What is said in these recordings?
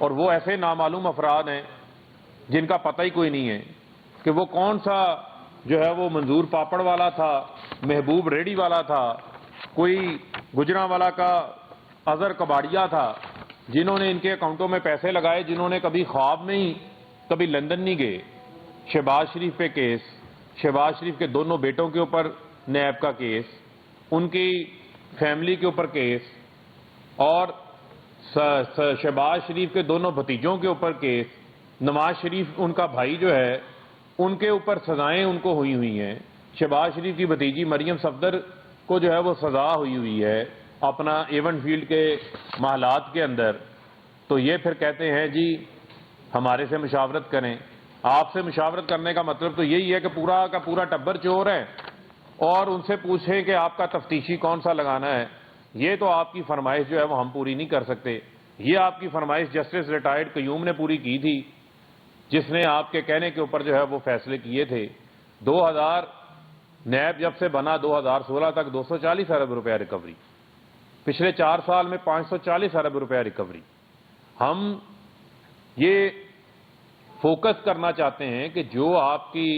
اور وہ ایسے نامعلوم افراد ہیں جن کا پتہ ہی کوئی نہیں ہے کہ وہ کون سا جو ہے وہ منظور پاپڑ والا تھا، محبوب ریڈی والا تھا، کوئی گجرانوالا کا اظہر کباڑیا تھا، جنہوں نے ان کے اکاؤنٹوں میں پیسے لگائے، جنہوں نے کبھی خواب میں ہی کبھی لندن نہیں گئے۔ شہباز شریف پہ کیس، شہباز شریف کے دونوں بیٹوں کے اوپر نیب کا کیس، ان کی فیملی کے اوپر کیس، اور شہباز شریف کے دونوں بھتیجوں کے اوپر کیس، نواز شریف ان کا بھائی جو ہے ان کے اوپر سزائیں ان کو ہوئی ہیں، شہباز شریف کی بھتیجی مریم صفدر کو جو ہے وہ سزا ہوئی ہے اپنا ایون فیلڈ کے محلات کے اندر۔ تو یہ پھر کہتے ہیں جی ہمارے سے مشاورت کریں۔ آپ سے مشاورت کرنے کا مطلب تو یہی ہے کہ پورا کا پورا ٹبر چور ہے اور ان سے پوچھیں کہ آپ کا تفتیشی کون سا لگانا ہے۔ یہ تو آپ کی فرمائش جو ہے وہ ہم پوری نہیں کر سکتے۔ یہ آپ کی فرمائش جسٹس ریٹائرڈ قیوم نے پوری کی تھی، جس نے آپ کے کہنے کے اوپر جو ہے وہ فیصلے کیے تھے۔ 2000 نیب جب سے بنا 2016 تک 240 ارب روپیہ ریکوری، پچھلے 4 سال میں 540 ارب روپیہ ریکوری۔ ہم یہ فوکس کرنا چاہتے ہیں کہ جو آپ کی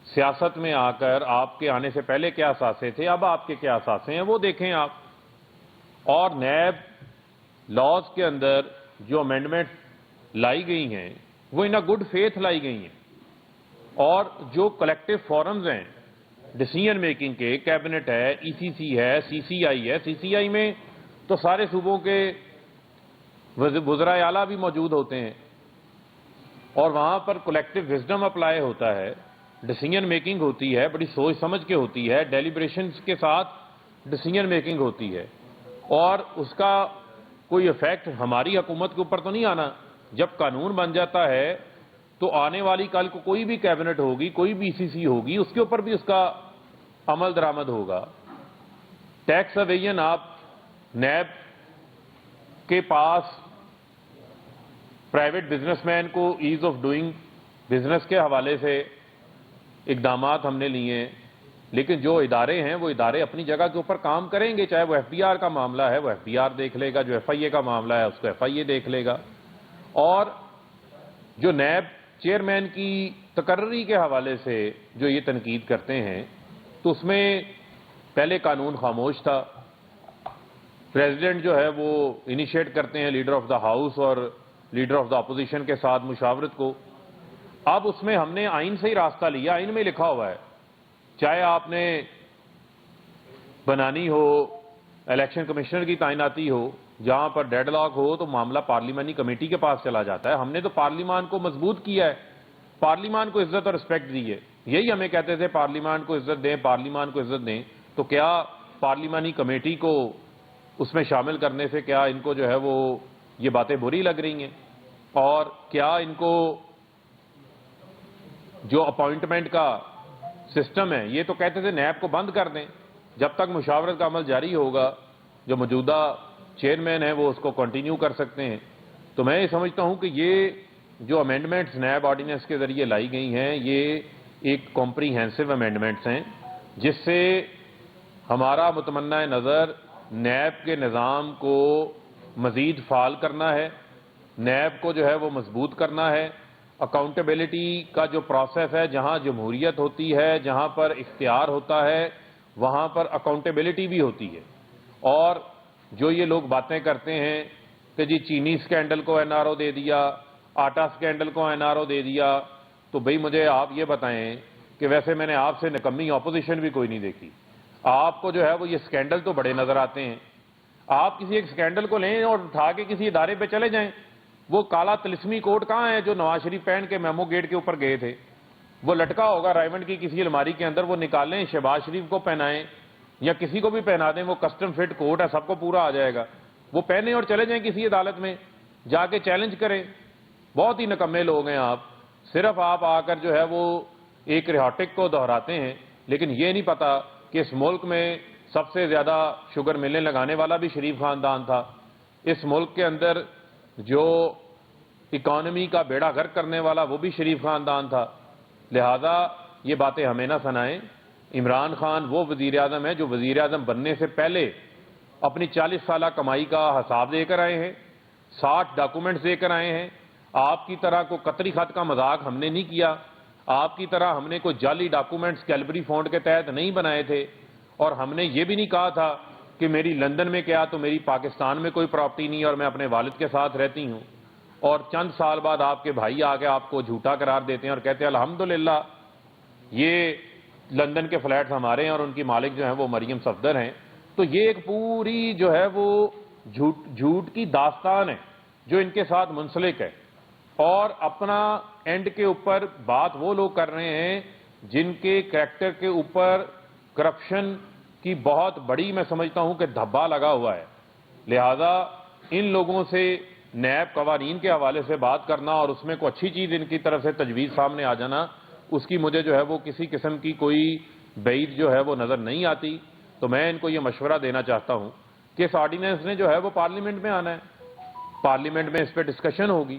سیاست میں آ کر آپ کے آنے سے پہلے کیا اثاثے تھے، اب آپ کے کیا اثاثے ہیں وہ دیکھیں آپ۔ اور نیب لاز کے اندر جو امینڈمنٹ لائی گئی ہیں وہ ان گڈ فیتھ لائی گئی ہیں، اور جو کلیکٹو فورمز ہیں ڈیسیژن میکنگ کے، کیبنٹ ہے، ای سی سی ہے، سی سی آئی ہے۔ سی سی آئی میں تو سارے صوبوں کے وزرائے اعلیٰ بھی موجود ہوتے ہیں، اور وہاں پر کلیکٹو وزڈم اپلائی ہوتا ہے، ڈیسیژن میکنگ ہوتی ہے، بڑی سوچ سمجھ کے ہوتی ہے، ڈیلیبریشنز کے ساتھ ڈیسیژن میکنگ ہوتی ہے، اور اس کا کوئی ایفیکٹ ہماری حکومت کے اوپر تو نہیں آنا۔ جب قانون بن جاتا ہے تو آنے والی کل کو کوئی بھی کیبنٹ ہوگی، کوئی بھی سی سی ہوگی، اس کے اوپر بھی اس کا عمل درآمد ہوگا۔ ٹیکس ایویژن، آپ نیب کے پاس پرائیویٹ بزنس مین کو ایز آف ڈوئنگ بزنس کے حوالے سے اقدامات ہم نے لیے ہیں، لیکن جو ادارے ہیں وہ ادارے اپنی جگہ کے اوپر کام کریں گے۔ چاہے وہ ایف بی آر کا معاملہ ہے وہ ایف بی آر دیکھ لے گا، جو ایف آئی اے کا معاملہ ہے اس کو ایف آئی اے دیکھ لے گا، اور جو نیب چیئرمین کی تقرری کے حوالے سے جو یہ تنقید کرتے ہیں تو اس میں پہلے قانون خاموش تھا، پریزیڈنٹ جو ہے وہ انیشیٹ کرتے ہیں لیڈر آف دا ہاؤس اور لیڈر آف دا اپوزیشن کے ساتھ مشاورت کو۔ اب اس میں ہم نے آئین سے ہی راستہ لیا، آئین میں لکھا ہوا ہے چاہے آپ نے بنانی ہو، الیکشن کمشنر کی تعیناتی ہو، جہاں پر ڈیڈ لاک ہو تو معاملہ پارلیمانی کمیٹی کے پاس چلا جاتا ہے۔ ہم نے تو پارلیمان کو مضبوط کیا ہے، پارلیمان کو عزت اور رسپیکٹ دی ہے۔ یہی ہمیں کہتے تھے پارلیمان کو عزت دیں، پارلیمان کو عزت دیں، تو کیا پارلیمانی کمیٹی کو اس میں شامل کرنے سے کیا ان کو جو ہے وہ یہ باتیں بری لگ رہی ہیں؟ اور کیا ان کو جو اپوائنٹمنٹ کا سسٹم ہے، یہ تو کہتے تھے نیب کو بند کر دیں، جب تک مشاورت کا عمل جاری ہوگا جو موجودہ چیئرمین ہے وہ اس کو کنٹینیو کر سکتے ہیں۔ تو میں یہ سمجھتا ہوں کہ یہ جو امینڈمنٹس نیب آرڈیننس کے ذریعے لائی گئی ہیں یہ ایک کمپریہنسو امینڈمنٹس ہیں، جس سے ہمارا متمنہ نظر نیب کے نظام کو مزید فعال کرنا ہے، نیب کو جو ہے وہ مضبوط کرنا ہے، اکاؤنٹیبلٹی کا جو پروسیس ہے، جہاں جمہوریت ہوتی ہے، جہاں پر اختیار ہوتا ہے، وہاں پر اکاؤنٹیبلٹی بھی ہوتی ہے۔ اور جو یہ لوگ باتیں کرتے ہیں کہ جی چینی سکینڈل کو این آر او دے دیا، آٹا سکینڈل کو این آر او دے دیا، تو بھئی مجھے آپ یہ بتائیں کہ ویسے میں نے آپ سے نکمی اپوزیشن بھی کوئی نہیں دیکھی۔ آپ کو جو ہے وہ یہ سکینڈل تو بڑے نظر آتے ہیں۔ آپ کسی ایک سکینڈل کو لیں اور اٹھا کے کسی ادارے پہ چلے جائیں، وہ کالا تلسمی کوٹ کہاں ہے جو نواز شریف پہن کے میمو گیٹ کے اوپر گئے تھے؟ وہ لٹکا ہوگا رائمنڈ کی کسی الماری کے اندر، وہ نکالیں، شہباز شریف کو پہنائیں یا کسی کو بھی پہنا دیں، وہ کسٹم فٹ کوٹ ہے، سب کو پورا آ جائے گا، وہ پہنیں اور چلے جائیں کسی عدالت میں جا کے چیلنج کریں۔ بہت ہی نکمے لوگ ہیں آپ، صرف آپ آ کر جو ہے وہ ایک ریہاٹک کو دہراتے ہیں، لیکن یہ نہیں پتا کہ اس ملک میں سب سے زیادہ شوگر ملیں لگانے والا بھی شریف خاندان تھا، اس ملک کے اندر جو اکانومی کا بیڑا غرق کرنے والا وہ بھی شریف خاندان تھا۔ لہذا یہ باتیں ہمیں نہ سنائیں۔ عمران خان وہ وزیر اعظم ہے جو وزیر اعظم بننے سے پہلے اپنی 40 سالہ کمائی کا حساب دے کر آئے ہیں، 60 ڈاکومنٹس دے کر آئے ہیں. آپ کی طرح کو قطری خط کا مذاق ہم نے نہیں کیا. آپ کی طرح ہم نے کوئی جعلی ڈاکومنٹس کیلبری فنڈ کے تحت نہیں بنائے تھے. اور ہم نے یہ بھی نہیں کہا تھا کہ میری لندن میں کیا تو میری پاکستان میں کوئی پراپرٹی نہیں اور میں اپنے والد کے ساتھ رہتی ہوں. اور چند سال بعد آپ کے بھائی آ کے آپ کو جھوٹا قرار دیتے ہیں اور کہتے ہیں الحمدللہ یہ لندن کے فلیٹس ہمارے ہیں اور ان کی مالک جو ہیں وہ مریم صفدر ہیں. تو یہ ایک پوری جو ہے وہ جھوٹ کی داستان ہے جو ان کے ساتھ منسلک ہے. اور اپنا اینڈ کے اوپر بات وہ لوگ کر رہے ہیں جن کے کریکٹر کے اوپر کرپشن کی بہت بڑی میں سمجھتا ہوں کہ دھبا لگا ہوا ہے. لہذا ان لوگوں سے نیب قوانین کے حوالے سے بات کرنا اور اس میں کوئی اچھی چیز ان کی طرف سے تجویز سامنے آ جانا، اس کی مجھے جو ہے وہ کسی قسم کی کوئی بعید جو ہے وہ نظر نہیں آتی. تو میں ان کو یہ مشورہ دینا چاہتا ہوں کہ اس آرڈیننس نے جو ہے وہ پارلیمنٹ میں آنا ہے. پارلیمنٹ میں اس پہ ڈسکشن ہوگی.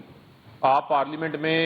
آپ پارلیمنٹ میں